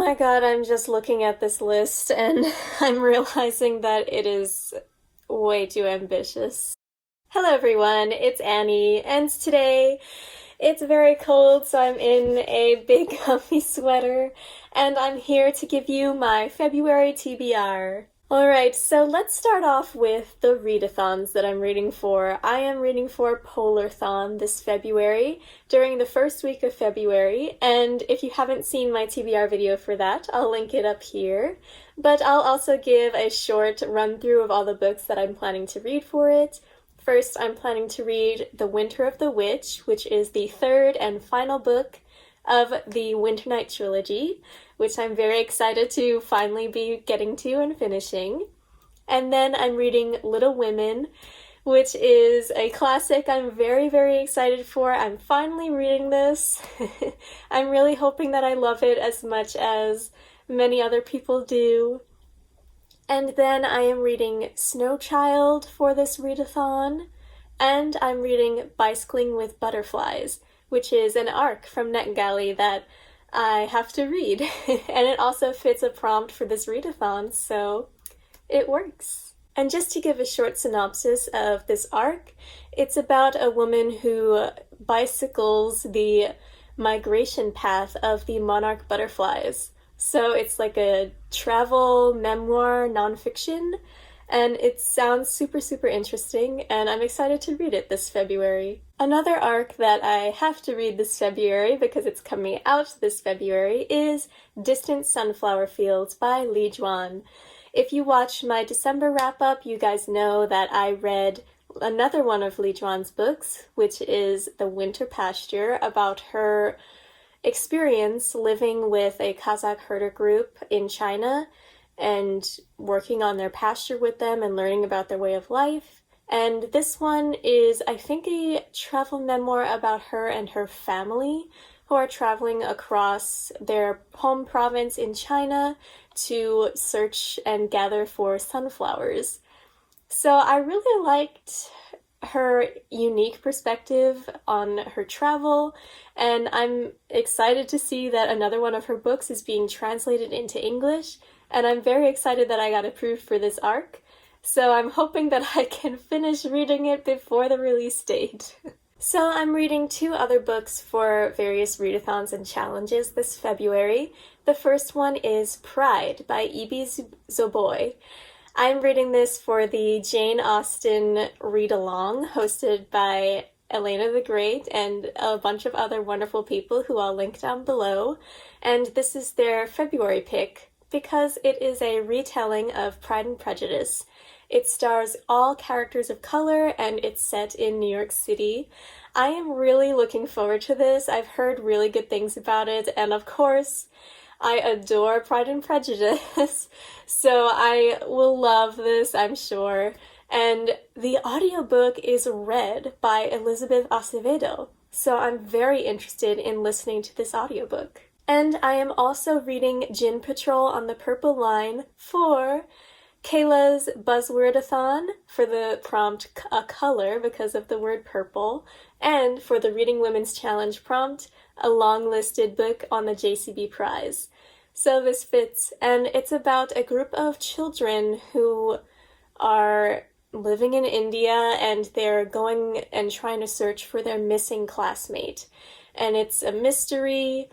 my god, I'm just looking at this list and I'm realizing that it is way too ambitious. Hello everyone, it's Annie, and today it's very cold, so I'm in a big comfy sweater, and I'm here to give you my February TBR. Alright, so let's start off with the readathons that I'm reading for. I am reading for Polarthon this February, during the first week of February, and if you haven't seen my TBR video for that, I'll link it up here. But I'll also give a short run-through of all the books that I'm planning to read for it. First, I'm planning to read The Winter of the Witch, which is the third and final book of the Winter Night trilogy, which I'm very excited to finally be getting to and finishing. And then I'm reading Little Women, which is a classic I'm very, very excited for. I'm finally reading this. I'm really hoping that I love it as much as many other people do. And then I am reading Snow Child for this readathon, and I'm reading Bicycling with Butterflies, which is an arc from NetGalley that I have to read, and it also fits a prompt for this readathon, so it works. And just to give a short synopsis of this arc, it's about a woman who bicycles the migration path of the monarch butterflies. So it's like a travel memoir nonfiction, and it sounds super, super interesting, and I'm excited to read it this February. Another arc that I have to read this February, because it's coming out this February, is Distant Sunflower Fields by Li Juan. If you watched my December wrap-up, you guys know that I read another one of Li Juan's books, which is The Winter Pasture, about her experience living with a Kazakh herder group in China and working on their pasture with them and learning about their way of life. And this one is, I think, a travel memoir about her and her family who are traveling across their home province in China to search and gather for sunflowers. So I really liked her unique perspective on her travel, and I'm excited to see that another one of her books is being translated into English, and I'm very excited that I got approved for this arc, so I'm hoping that I can finish reading it before the release date. So I'm reading two other books for various readathons and challenges this February. The first one is Pride by Ibi Zoboi. I'm reading this for the Jane Austen read-along hosted by Elena the Great and a bunch of other wonderful people who I'll link down below. And this is their February pick because it is a retelling of Pride and Prejudice. It stars all characters of color and it's set in New York City. I am really looking forward to this. I've heard really good things about it, and of course, I adore Pride and Prejudice, so I will love this, I'm sure. And the audiobook is read by Elizabeth Acevedo, so I'm very interested in listening to this audiobook. And I am also reading Gin Patrol on the Purple Line for Kayla's Buzzwordathon, for the prompt a color because of the word purple, and for the Reading Women's Challenge prompt, a long-listed book on the JCB prize. So this fits, and it's about a group of children who are living in India and they're going and trying to search for their missing classmate. And it's a mystery,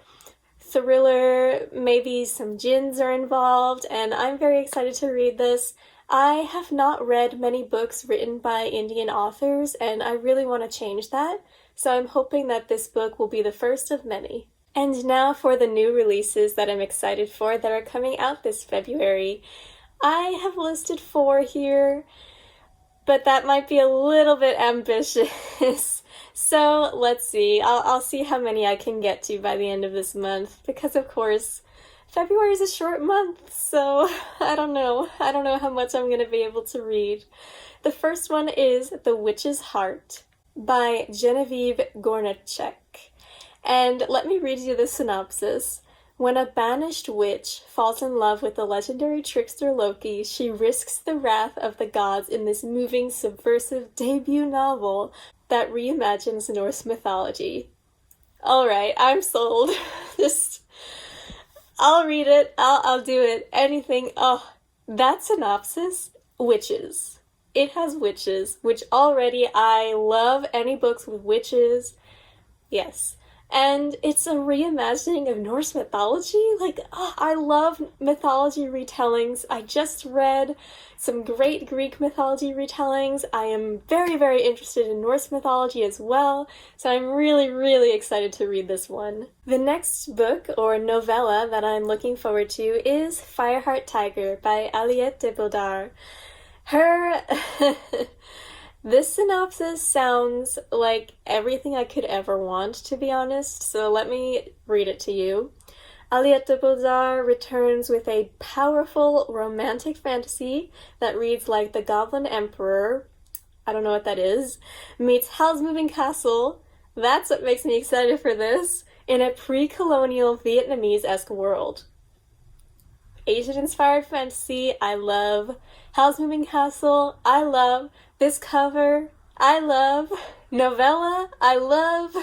thriller, maybe some djinns are involved, and I'm very excited to read this. I have not read many books written by Indian authors, and I really want to change that, so I'm hoping that this book will be the first of many. And now for the new releases that I'm excited for that are coming out this February. I have listed 4 here, but that might be a little bit ambitious. So let's see, I'll see how many I can get to by the end of this month, because of course, February is a short month, so I don't know how much I'm going to be able to read. The first one is The Witch's Heart by Genevieve Gornacek. And let me read you the synopsis. When a banished witch falls in love with the legendary trickster Loki, she risks the wrath of the gods in this moving, subversive debut novel that reimagines Norse mythology. Alright, I'm sold. Just I'll read it. I'll do it. Anything. Oh, that synopsis. Witches. It has witches, which already I love any books with witches. Yes. And it's a reimagining of Norse mythology. Like, oh, I love mythology retellings. I just read some great Greek mythology retellings. I am very, very interested in Norse mythology as well, so I'm really, really excited to read this one. The next book, or novella, that I'm looking forward to is Fireheart Tiger by Aliette de Bodard. Her... This synopsis sounds like everything I could ever want, to be honest, so let me read it to you. Aliette de Bodard returns with a powerful romantic fantasy that reads like The Goblin Emperor, I don't know what that is, meets Howl's Moving Castle, that's what makes me excited for this, in a pre-colonial Vietnamese-esque world. Asian-inspired fantasy, I love. Howl's Moving Castle, I love. This cover, I love. Novella, I love.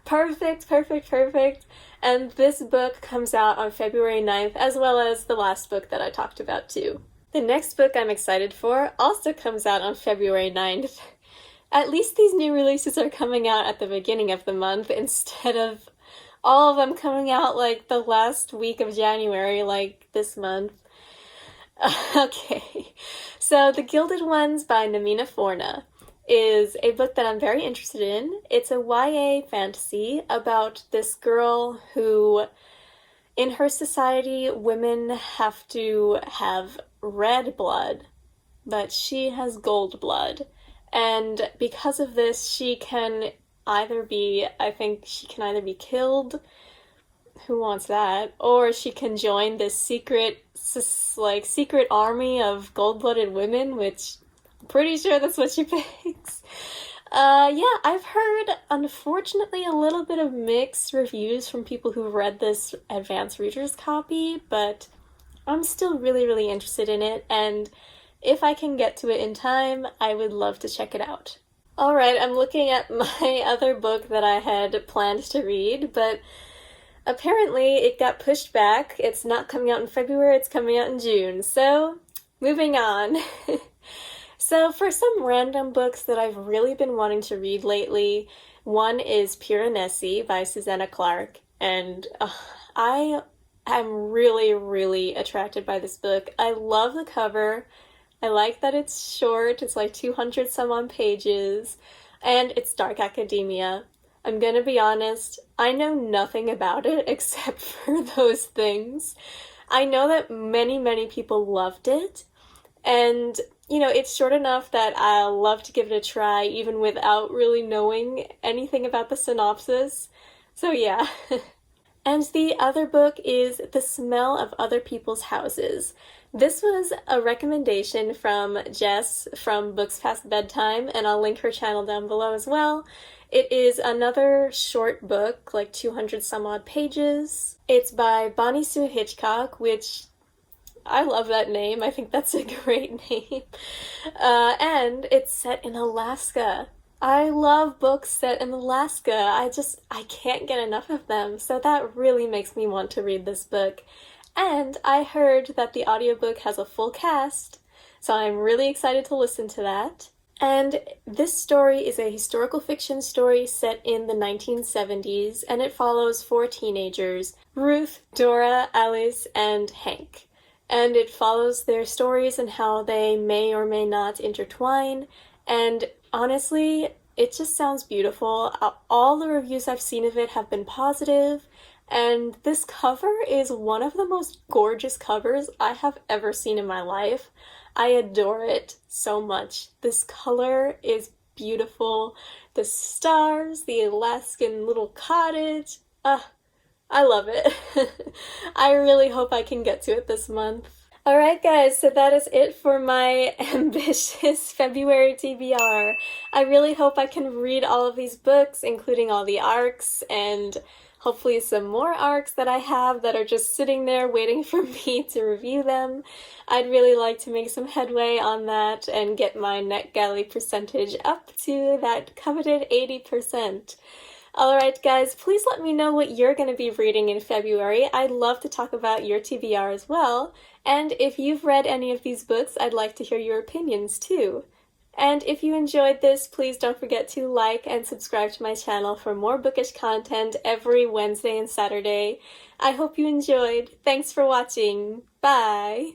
Perfect, perfect, perfect. And this book comes out on February 9th, as well as the last book that I talked about too. The next book I'm excited for also comes out on February 9th. At least these new releases are coming out at the beginning of the month instead of all of them coming out like the last week of January, like this month. Okay, so The Gilded Ones by Namina Forna is a book that I'm very interested in. It's a YA fantasy about this girl who, in her society, women have to have red blood, but she has gold blood. And because of this, she can either be, I think she can either be killed, who wants that, or she can join this secret army of gold-blooded women, which I'm pretty sure that's what she picks. Yeah, I've heard, unfortunately, a little bit of mixed reviews from people who read this advanced reader's copy, but I'm still really, really interested in it, and if I can get to it in time, I would love to check it out. Alright, I'm looking at my other book that I had planned to read, but apparently it got pushed back. It's not coming out in February, it's coming out in June. So, moving on. So for some random books that I've really been wanting to read lately, one is Piranesi by Susanna Clarke, and I am really, really attracted by this book. I love the cover. I like that it's short, it's like 200 some odd pages, and it's dark academia. I'm gonna be honest, I know nothing about it except for those things. I know that many, many people loved it, and, you know, it's short enough that I'll love to give it a try even without really knowing anything about the synopsis. So yeah. And the other book is The Smell of Other People's Houses. This was a recommendation from Jess from Books Past Bedtime, and I'll link her channel down below as well. It is another short book, like 200 some odd pages. It's by Bonnie Sue Hitchcock, which I love that name. I think that's a great name. And it's set in Alaska. I love books set in Alaska. I can't get enough of them, so that really makes me want to read this book. And I heard that the audiobook has a full cast, so I'm really excited to listen to that. And this story is a historical fiction story set in the 1970s, and it follows 4 teenagers, Ruth, Dora, Alice, and Hank. And it follows their stories and how they may or may not intertwine, and honestly, it just sounds beautiful. All the reviews I've seen of it have been positive, and this cover is one of the most gorgeous covers I have ever seen in my life. I adore it so much. This color is beautiful. The stars, the Alaskan little cottage. I love it. I really hope I can get to it this month. Alright guys, so that is it for my ambitious February TBR. I really hope I can read all of these books, including all the arcs, and hopefully some more arcs that I have that are just sitting there waiting for me to review them. I'd really like to make some headway on that and get my NetGalley percentage up to that coveted 80%. Alright, guys, please let me know what you're going to be reading in February. I'd love to talk about your TBR as well. And if you've read any of these books, I'd like to hear your opinions too. And if you enjoyed this, please don't forget to like and subscribe to my channel for more bookish content every Wednesday and Saturday. I hope you enjoyed. Thanks for watching. Bye!